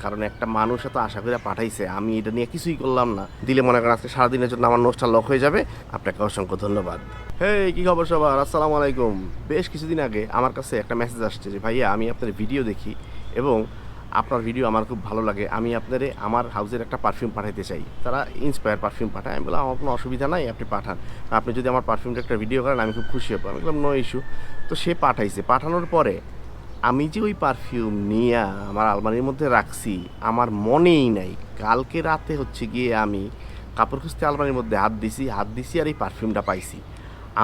কারণ একটা মানুষ এত আশা করে পাঠাইছে, আমি এটা নিয়ে কিছুই করলাম না। দিলে মনে করেন আজকে সারাদিনের জন্য আমার নোটটা লক হয়ে যাবে। আপনাকে অসংখ্য ধন্যবাদ। হেই, কি খবর সবার? আসসালামু আলাইকুম। বেশ কিছুদিন আগে আমার কাছে একটা মেসেজ আসছে যে ভাইয়া, আমি আপনার ভিডিও দেখি এবং আপনার ভিডিও আমার খুব ভালো লাগে, আমি আপনারে আমার হাউসের একটা পারফিউম পাঠাইতে চাই। তারা ইন্সপায়ার পারফিউম পাঠায়। আমি বললাম আমার কোনো অসুবিধা নাই, আপনি পাঠান। আপনি যদি আমার পারফিউমটা একটা ভিডিও করেন আমি খুব খুশি হবো। আমি বললাম নো ইস্যু। তো সে পাঠাইছে। পাঠানোর পরে আমি যে ওই পারফিউম নিয়ে আমার আলমারির মধ্যে রাখছি, আমার মনেই নাই। কালকে রাতে হচ্ছে গিয়ে আমি কাপড় খুঁজতে আলমারির মধ্যে হাত দিছি আর এই পারফিউমটা পাইছি।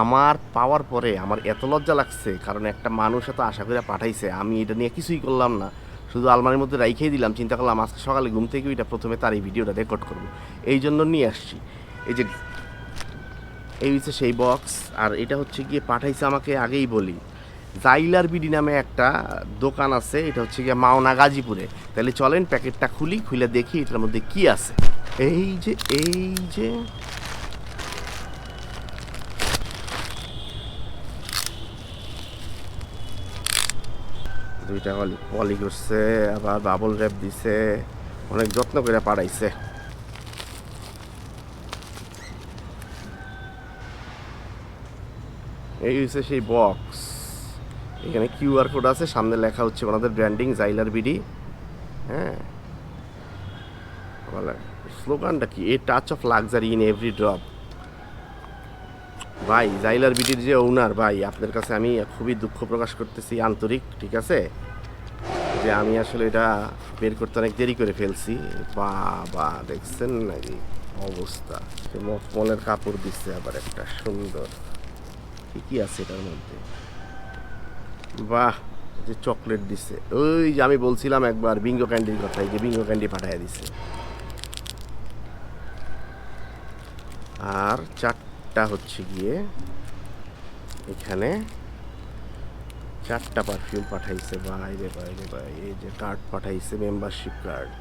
আমার পাওয়ার পরে আমার এত লজ্জা লাগছে, কারণ একটা মানুষ এত আশা করে পাঠাইছে, আমি এটা নিয়ে কিছুই করলাম না, শুধু আলমারির মধ্যে রাইখেই দিলাম। চিন্তা করলাম আজকে সকালে ঘুম থেকে ওইটা প্রথমে তার এই ভিডিওটা রেকর্ড করবো, এই জন্য নিয়ে আসছি। এই যে এই হচ্ছে সেই বক্স, আর এটা হচ্ছে গিয়ে পাঠাইছে আমাকে আগেই বলি। জাইলার বিডি নামে একটা দোকান আছে, এটা হচ্ছে গিয়ে মাওনা গাজীপুরে। তাহলে চলেন প্যাকেটটা খুলে দেখি এটার মধ্যে কি আছে। এই যে দুইটা পলি করছে, আবার বাবল র্যাপ দিছে, অনেক যত্ন করে পাঠাইছে। এই হচ্ছে সেই বক্স। এখানে কিউআর কোড আছে, সামনে লেখা হচ্ছে ওনাদের ব্র্যান্ডিং জাইলার বিডি। হ্যাঁ, বলে স্লোগানটা কি, a touch of luxury in every drop. ভাই, জাইলার বিডির যে ওনার, ভাই আপনার কাছে আমি খুবই দুঃখ প্রকাশ করতেছি, আন্তরিক, ঠিক আছে, যে আমি আসলে এটা বের করতে অনেক দেরি করে ফেলছি। বাবা, দেখছেন নাকি অবস্থা? মলের কাপড় দিচ্ছে আবার একটা সুন্দর। কি আছে এটার মধ্যে? বাহ, যে চকলেট দিচ্ছে, ওই যে আমি বলছিলাম একবার বিঙ্গো ক্যান্ডির কথা, এই যে বিঙ্গো ক্যান্ডি পাঠাইয়া দিচ্ছে। আর চারটা হচ্ছে গিয়ে এখানে চারটা পারফিউম পাঠাইছে। ভাই, এই যে কার্ড পাঠাইছে, মেম্বারশিপ কার্ড।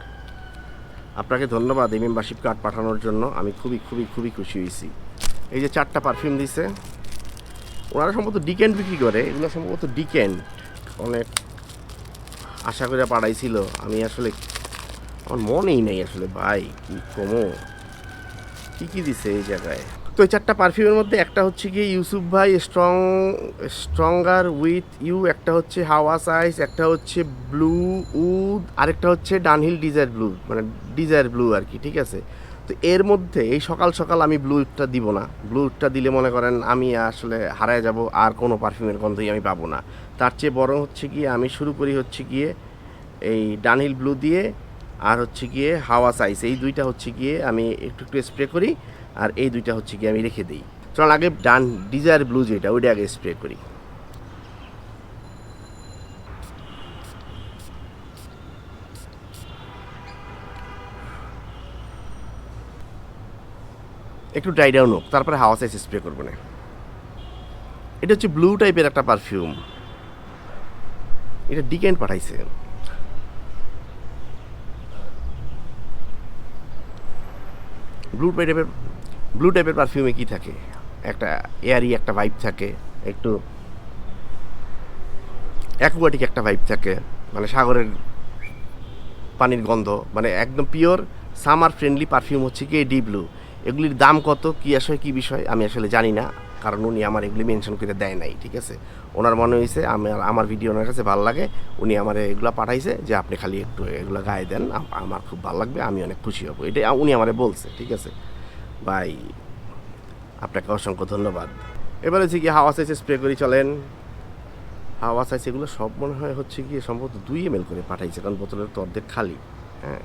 আপনাকে ধন্যবাদ এই মেম্বারশিপ কার্ড পাঠানোর জন্য, আমি খুবই খুবই খুবই খুশি হয়েছি। এই যে চারটা পারফিউম দিছে, ওনারা সম্ভবত ডিকেন্ট বিক্রি করে, এগুলো সম্ভবত ডিকেন্ট। অনেক আশা করে পাঠাইছিল, আমি আসলে আমার মনেই নেই আসলে। ভাই কি কমো, কি দিছে এই জায়গায়? তো এই চারটা পারফিউমের মধ্যে একটা হচ্ছে গিয়ে ইউসুফ ভাই স্ট্রঙ্গার উইথ ইউ, একটা হচ্ছে হাওয়া সাইজ, একটা হচ্ছে ব্লু উড, আরেকটা হচ্ছে ডানহিল ডিজায়ার ব্লু, মানে ডিজায়ার ব্লু আর কি, ঠিক আছে। তো এর মধ্যে এই সকাল সকাল আমি ব্লুটা দিব না। ব্লুটা দিলে মনে করেন আমি আসলে হারায় যাব, আর কোনো পারফিউমের গন্ধই আমি পাবো না। তার চেয়ে বড় হচ্ছে গিয়ে আমি শুরু করি হচ্ছে গিয়ে এই ডানহিল ব্লু দিয়ে, আর হচ্ছে গিয়ে হাওয়া সাইজ, এই দুইটা হচ্ছে গিয়ে আমি একটু একটু স্প্রে করি, আর এই দুইটা হচ্ছে গিয়ে আমি রেখে দিই। চল আগে ডিজায়ার ব্লু যেটা, ওইটা আগে স্প্রে করি। একটু ড্রাই ডাউন হোক, তারপরে হাওয়া সাইজ স্প্রে করবো না। এটা হচ্ছে ব্লু টাইপের একটা পারফিউম, এটা ডিকেন্ট পাঠাইছে। ব্লু টাইপের পারফিউমে কি থাকে? একটা এয়ারি একটা ভাইব থাকে, একটু অ্যাকুয়াটিক একটা ভাইব থাকে, মানে সাগরের পানির গন্ধ, মানে একদম পিওর সামার ফ্রেন্ডলি পারফিউম হচ্ছে কি ডি ব্লু। এগুলির দাম কত, কী আসলে কী বিষয় আমি আসলে জানি না, কারণ উনি আমার এগুলি মেনশন করে দেয় নাই, ঠিক আছে। ওনার মনে হয়েছে আমার ভিডিও ওনার কাছে ভালো লাগে, উনি আমার এগুলো পাঠাইছে যে আপনি খালি একটু এগুলো গায়ে দেন, আমার খুব ভালো লাগবে, আমি অনেক খুশি হব, এটা উনি আমারে বলছে, ঠিক আছে ভাই। আপনাকে অসংখ্য ধন্যবাদ। এবার হচ্ছে কি হাওয়া সাইজ স্প্রে করি, চলেন। হাওয়া সাইজ এগুলো সব মনে হয় হচ্ছে গিয়ে সম্ভবত 2 ml করে পাঠাইছে, কারণ বোতলের তো অর্ধেক খালি। হ্যাঁ,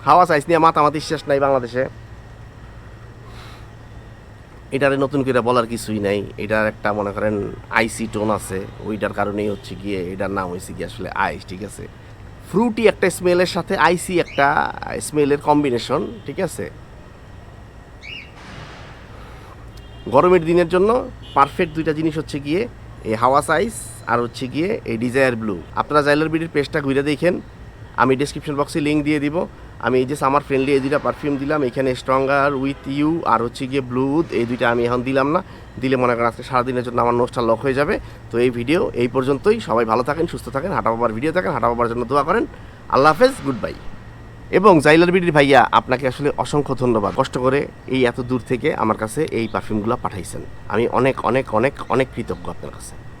হাওয়া সাইজ নিয়ে মাতামাতি শেষ নাই বাংলাদেশে। এটারে নতুন করে বলার কিছুই নাই, এটার একটা মনে করেন আইসি টোন আছে, ওইটার কারণেই হচ্ছে গিয়ে এটার নাম হয়েছে গিয়ে আসলে আইস, ঠিক আছে। ফ্রুটি একটা স্মেলের সাথে আইসি একটা স্মেলের কম্বিনেশন, ঠিক আছে। গরমের দিনের জন্য পারফেক্ট দুইটা জিনিস হচ্ছে গিয়ে এই হাওয়া সাইজ আর হচ্ছে গিয়ে এই ডিজায়ার ব্লু। আপনারা জাইলার বিডির পেজটা ঘুরে দেখেন, আমি ডিসক্রিপশন বক্সে লিঙ্ক দিয়ে দিব। আমি এই যে সামার ফ্রেন্ডলি এই দুইটা পারফিউম দিলাম, এখানে স্ট্রঙ্গার উইথ ইউ আর হচ্ছে গিয়ে ব্লুথ, এই দুইটা আমি এখন দিলাম না, দিলে মনে করেন আজকে সারাদিনের জন্য আমার নোজটা লক হয়ে যাবে। তো এই ভিডিও এই পর্যন্তই, সবাই ভালো থাকেন, সুস্থ থাকেন, হাঁটা বাবার ভিডিও থাকেন, হাঁটা বাবার জন্য দোয়া করেন। আল্লাহ হাফেজ, গুড বাই। এবং জাইলার বিডির ভাইয়া, আপনাকে আসলে অসংখ্য ধন্যবাদ, কষ্ট করে এই এত দূর থেকে আমার কাছে এই পারফিউমগুলো পাঠাইছেন। আমি অনেক অনেক অনেক অনেক কৃতজ্ঞ আপনার কাছে।